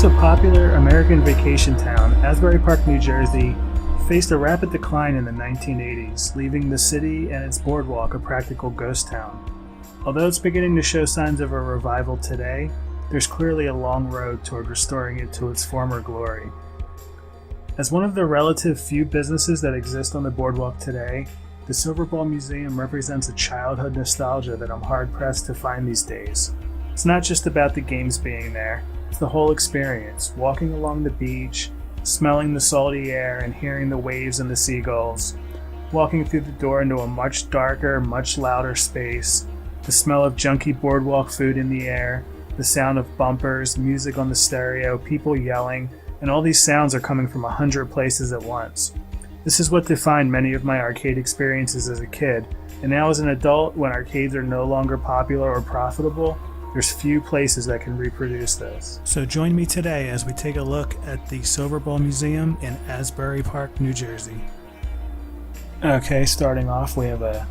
Once a popular American vacation town, Asbury Park, New Jersey faced a rapid decline in the 1980s, leaving the city and its boardwalk a practical ghost town. Although it's beginning to show signs of a revival today, there's clearly a long road toward restoring it to its former glory. As one of the relative few businesses that exist on the boardwalk today, the Silverball Museum represents a childhood nostalgia that I'm hard-pressed to find these days. It's not just about the games being there, it's the whole experience, walking along the beach, smelling the salty air and hearing the waves and the seagulls, walking through the door into a much darker, much louder space, the smell of junky boardwalk food in the air, the sound of bumpers, music on the stereo, people yelling, and all these sounds are coming from 100 places at once. This is what defined many of my arcade experiences as a kid, and now as an adult, when arcades are no longer popular or profitable, there's few places that can reproduce this. So join me today as we take a look at the Silverball Museum in Asbury Park, New Jersey. Okay, starting off, we have a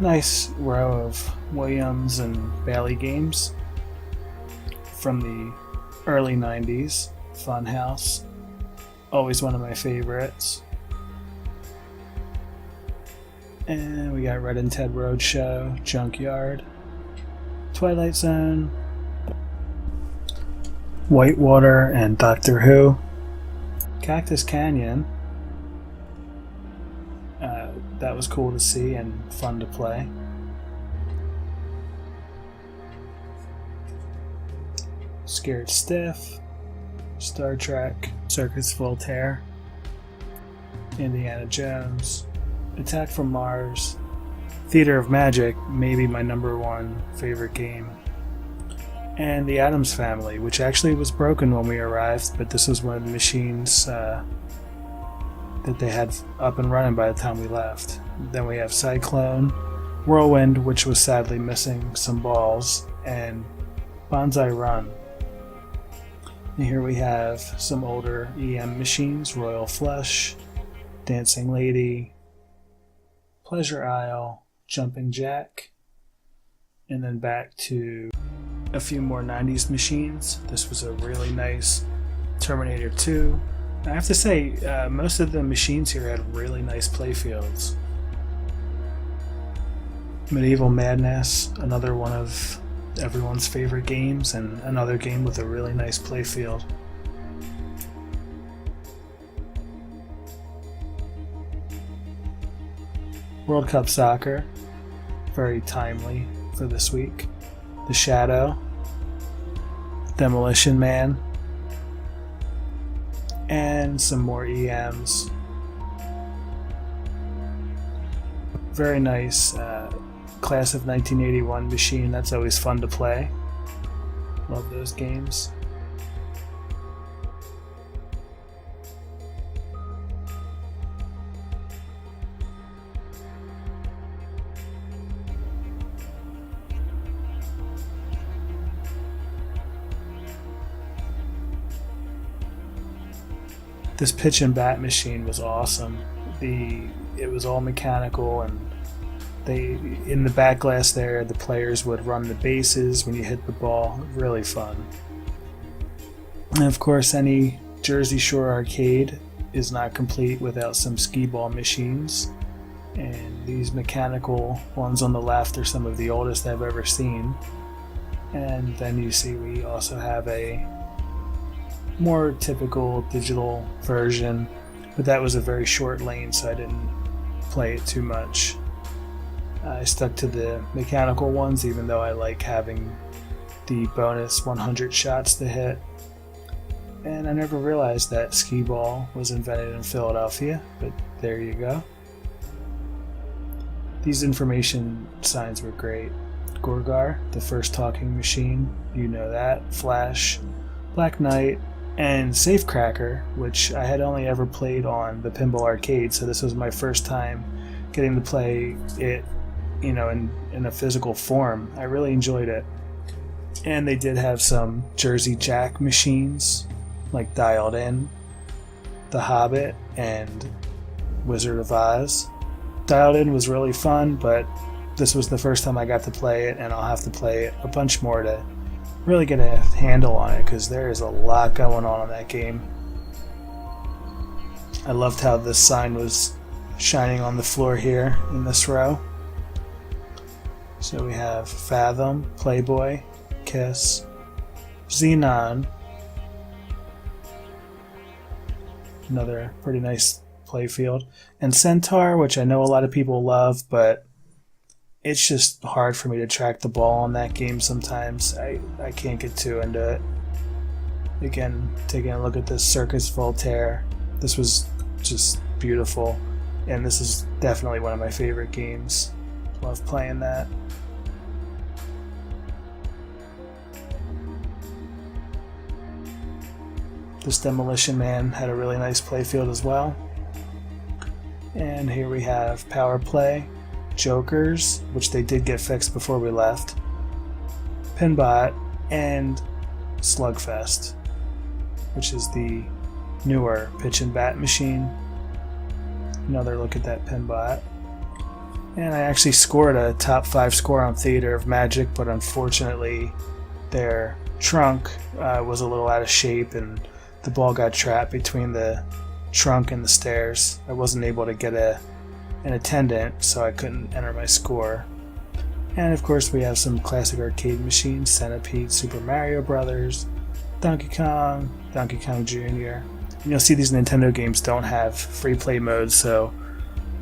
nice row of Williams and Bailey games from the early 90s. Funhouse, always one of my favorites. And we got Red and Ted Roadshow, Junkyard, Twilight Zone, Whitewater, and Doctor Who. Cactus Canyon. That was cool to see and fun to play. Scared Stiff, Star Trek, Circus Voltaire, Indiana Jones, Attack from Mars, Theater of Magic, maybe my number one favorite game, and the Addams Family, which actually was broken when we arrived, but this was one of the machines that they had up and running by the time we left. Then we have Cyclone, Whirlwind, which was sadly missing some balls, and Bonsai Run. And here we have some older EM machines, Royal Flush, Dancing Lady, Pleasure Isle, Jumping Jack, and then back to a few more 90s machines. This was a really nice Terminator 2. I have to say, most of the machines here had really nice playfields. Medieval Madness, another one of everyone's favorite games, and another game with a really nice playfield. World Cup Soccer, very timely for this week. The Shadow, Demolition Man, and some more EMs. Very nice class of 1981 machine. That's always fun to play. Love those games. This pitch and bat machine was awesome. It was all mechanical, and in the back glass there, the players would run the bases when you hit the ball. Really fun. And of course, any Jersey Shore arcade is not complete without some skee ball machines. And these mechanical ones on the left are some of the oldest I've ever seen. And then you see we also have a more typical digital version, but that was a very short lane, so I didn't play it too much. I stuck to the mechanical ones, even though I like having the bonus 100 shots to hit. And I never realized that skee ball was invented in Philadelphia, but there you go. These information signs were great. Gorgar, the first talking machine, you know that. Flash, Black Knight, and Safecracker, which I had only ever played on the Pinball Arcade, so this was my first time getting to play it, in a physical form. I really enjoyed it. And they did have some Jersey Jack machines, like Dialed In, The Hobbit, and Wizard of Oz. Dialed In was really fun, but this was the first time I got to play it, and I'll have to play it a bunch more to really get a handle on it, because there is a lot going on in that game. I loved how this sign was shining on the floor here in this row. So we have Fathom, Playboy, Kiss, Xenon, another pretty nice playfield, and Centaur, which I know a lot of people love, but it's just hard for me to track the ball on that game sometimes. I can't get too into it. Again, taking a look at this Circus Voltaire, this was just beautiful, and this is definitely one of my favorite games. Love playing that. This Demolition Man had a really nice playfield as well. And here we have Power Play, Jokers, which they did get fixed before we left, Pinbot, and Slugfest, which is the newer pitch and bat machine. Another look at that Pinbot. And I actually scored a top 5 score on Theater of Magic, but unfortunately their trunk was a little out of shape, and the ball got trapped between the trunk and the stairs. I wasn't able to get an attendant, so I couldn't enter my score. And of course we have some classic arcade machines: Centipede, Super Mario Brothers, Donkey Kong, Donkey Kong Jr. And you'll see these Nintendo games don't have free play modes, so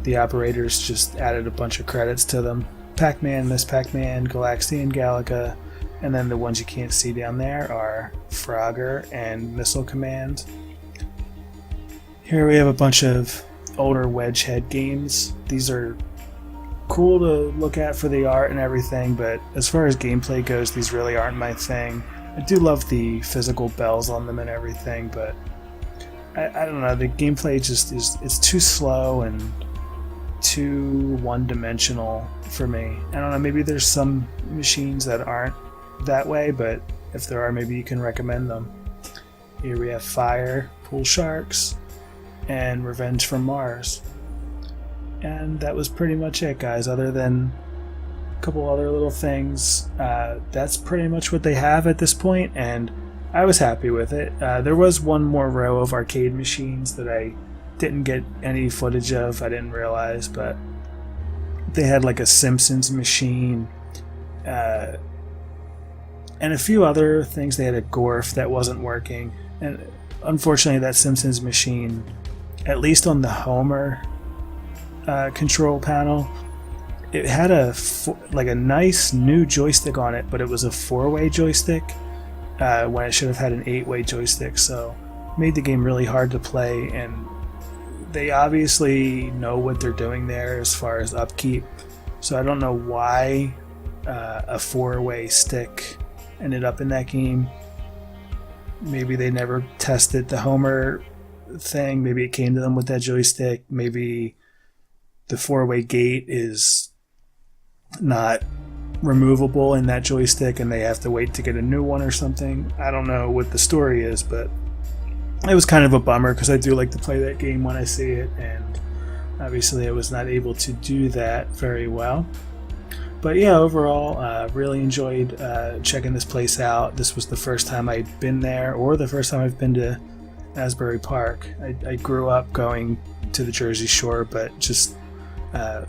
the operators just added a bunch of credits to them. Pac-Man, Miss Pac-Man, Galaxian Galaga, and then the ones you can't see down there are Frogger and Missile Command. Here we have a bunch of older wedge head games. These are cool to look at for the art and everything, but as far as gameplay goes, these really aren't my thing. I do love the physical bells on them and everything, but I don't know, the gameplay just it's too slow and too one-dimensional for me. I don't know, maybe there's some machines that aren't that way, but if there are, maybe you can recommend them. Here we have Fire, Pool Sharks, and Revenge from Mars. And that was pretty much it, guys, other than a couple other little things. That's pretty much what they have at this point, and I was happy with it. There was one more row of arcade machines that I didn't get any footage of, I didn't realize, but they had like a Simpsons machine, and a few other things. They had a Gorf that wasn't working, and unfortunately that Simpsons machine, at least on the Homer control panel, it had a nice new joystick on it, but it was a 4-way joystick when it should have had an 8-way joystick, so it made the game really hard to play. And they obviously know what they're doing there as far as upkeep, so I don't know why a 4-way stick ended up in that game. Maybe they never tested the Homer thing, maybe it came to them with that joystick, maybe the 4-way gate is not removable in that joystick and they have to wait to get a new one or something. I don't know what the story is, but it was kind of a bummer because I do like to play that game when I see it, and obviously I was not able to do that very well. But yeah, overall, really enjoyed checking this place out. This was the first time I'd been there, or the first time I've been to Asbury Park. I grew up going to the Jersey Shore, but just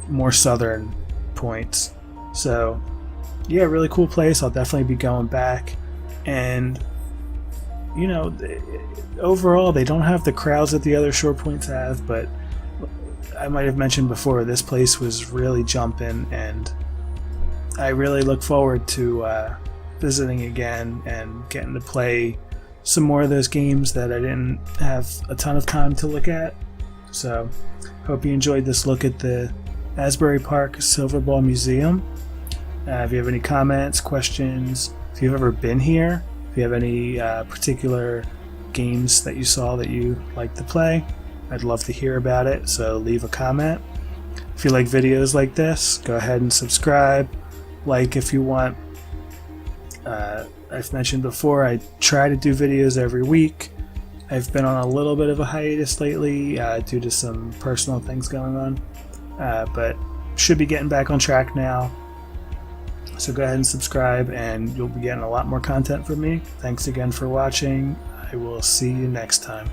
more southern points. So yeah, really cool place. I'll definitely be going back. And you know, overall they don't have the crowds that the other shore points have, but I might have mentioned before, this place was really jumping, and I really look forward to visiting again and getting to play some more of those games that I didn't have a ton of time to look at. So hope you enjoyed this look at the Asbury Park Silverball Museum. If you have any comments, questions, if you've ever been here, if you have any particular games that you saw that you like to play, I'd love to hear about it, so leave a comment. If you like videos like this, go ahead and subscribe, like if you want. I've mentioned before, I try to do videos every week. I've been on a little bit of a hiatus lately due to some personal things going on, but should be getting back on track now. So go ahead and subscribe, and you'll be getting a lot more content from me. Thanks again for watching. I will see you next time.